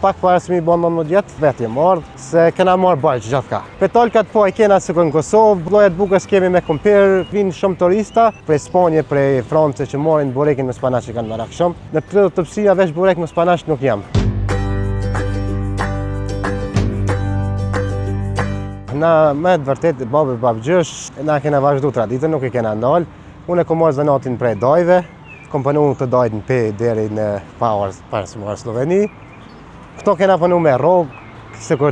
pak para se mi bon 19 vjet, vetë jem ardh, se kena marrë balq gjithka. Petolkat po e kena se në Kosovë, llojet bukës kemi me kumpir, vinë shumë turista, prej Spanje, prej Francë që morin burekin me spanaç që kanë marak shumë. Në 30 tëpsia veç burek me spanaç nuk jam. Na me të vërtet, babgjysh, na kena vazhdu traditën, nuk i kena ndalë. Unë e kom marrë zanatin prej dajve, kom punu të dajt në pe deri në parë se marrë Sloveni. Këto kena punu me rogë, se kur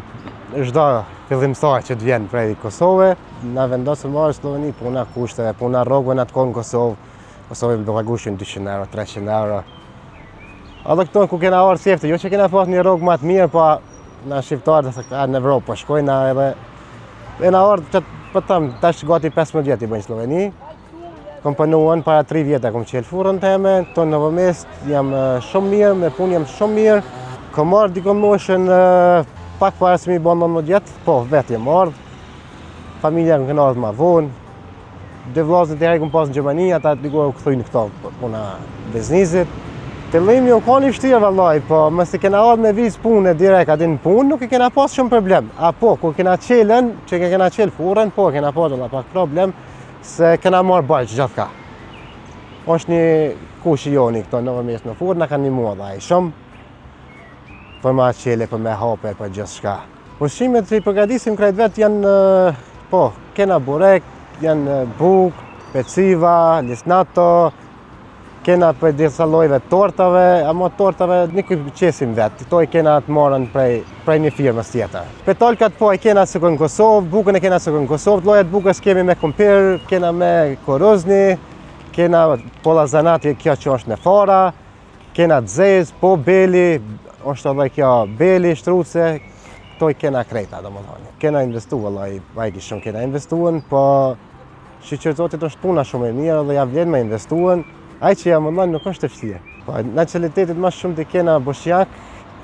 çdo fillimtar që të vjen prej Kosove, na vendosëm marrë Sloveni, puna kushteve, puna rogëve në atë kohë në Kosovë. Kosovë më pagushin 200 euro, 300 euro. Edhe këto ku kena ardhur sefte, jo që kena pas një rogë më të mirë, po na shqiptarët në Evropë po shkojnë edhe e na ardhë që po them, tash gati 15 vjet i bëjnë Sloveni. Kom punuar para 3 vjet kom qel furrën teme, këto në Vëmest jam shumë mirë, me punë jam shumë mirë. Kom marrë dikon moshën pak para se mi bon 19 vjet, po vetë jem ardhë. Familja më kanë ardhë ma vonë. Dhe vllazët e herë kom pas në Gjermani, ata dikuar u kthyn këto puna biznizit. Qëllimi u kanë i vështirë vallai, po mos e kena ardhur me vizë punë direkt aty në punë, nuk e kena pas shumë problem. Apo kur kena qelën, që kena qel furrën, po kena pas edhe pak problem se kena marrë balq gjithka. Është një kush i joni këto në Vëmest në furrë, na kanë ndihmuar ai shumë. Për ma qele, për me hape, për gjithçka. Ushqimet që i përgatisim krejt vetë janë, po, kena burek, janë bukë, peciva, lisnato, kena për disa llojeve tortave, ama tortave nuk i qesim vetë, këto i kena të marrën prej një firmës tjetër. Petolkat po e kena se në Kosovë, bukën e kena se në Kosovë, llojet bukës kemi me kumpir, kena me korozni, kena polla zanati kjo që është në fara, kena dzez, po beli, është edhe kjo beli, shtruce, këto i kena krejta domethënë. Kena investu vallai, vajgi shumë kena investuar, po shoqëzotit është puna shumë e mirë dhe ja vlen me investuar. Ai që jam online nuk është e vështirë. Po nacionalitetet më shumë të kena bosnjak,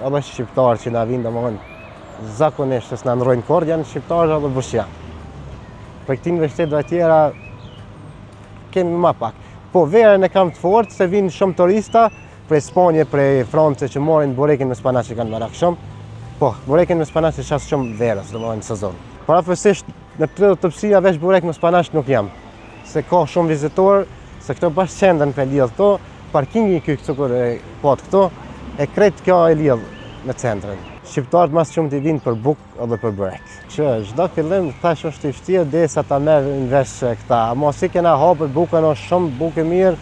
edhe shqiptar që na vinë domethënë zakonisht se na ndrojnë kord janë shqiptarë edhe bosnjak. Për këtë investitë tjera kemi më pak. Po verën e kam të fortë se vinë shumë turista prej Spanje, prej Francë që morin burekin me spanaç që kanë marak shumë. Po, burekin me spanaç është shumë verës, domethënë në sezon. Parafarsisht në 30 tëpsia veç burek me spanaç nuk jam. Se ka shumë vizitorë, se këto bash qendrën për lidh këto, parkingi ky kur e pat këto, e krejt kjo e lidh me centrin. Shqiptarët mas shumë të vinë për bukë edhe për burek. Që çdo fillim thash është i vështirë derisa ta merrin vesh këta. Ama si kena hapur bukën është shumë bukë mirë.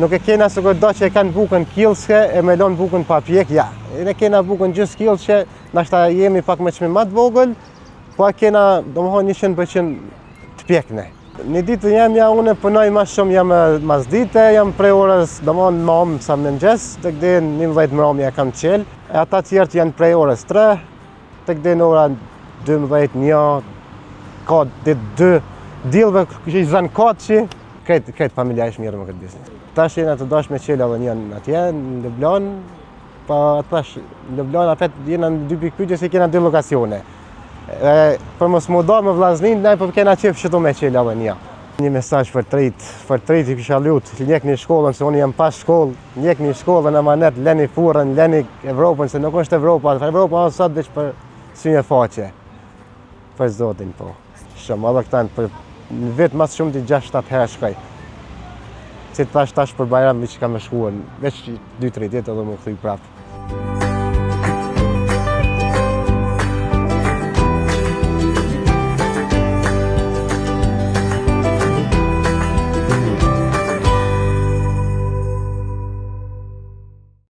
Nuk e kena se do që e kanë bukën killske e me lon bukën pa pjek, ja. Ne kena bukën gjys killshe, nashta jemi pak më çmë më të vogël, po kena domethënë 100% të pjekne. Një ditë jam unë punoj më shumë jam mas dite, jam prej orës domethënë më sa mëngjes, tek deri 11 mbrëmje kam qel. E ata të tjerë janë prej orës 3, tek deri në ora 12, 1, ka ditë 2 dillve që i zan kaçi, këtë familja është mirë me këtë biznes. Tash jena të dash me qel edhe një atje në Lublin, pa tash në Lublin afet jena në 2 pikë pyetje se kena 2 lokacione. Për mos më do me vllaznin, ne po kena qef çdo me qel edhe një. Një mesazh për trit i kisha lut, ljekni shkollën se unë jam pas shkollë, ljekni shkollën e manet, leni furrën, leni Evropën se nuk është Evropa, Evropa është sot veç për synje faqe. Për zotin po. Shumë edhe këtan për në vit mas shumë të 6-7 herë shkoj. Si të tash për Bajram që kam shkuar, veç 2-3 ditë edhe më kthy prapë.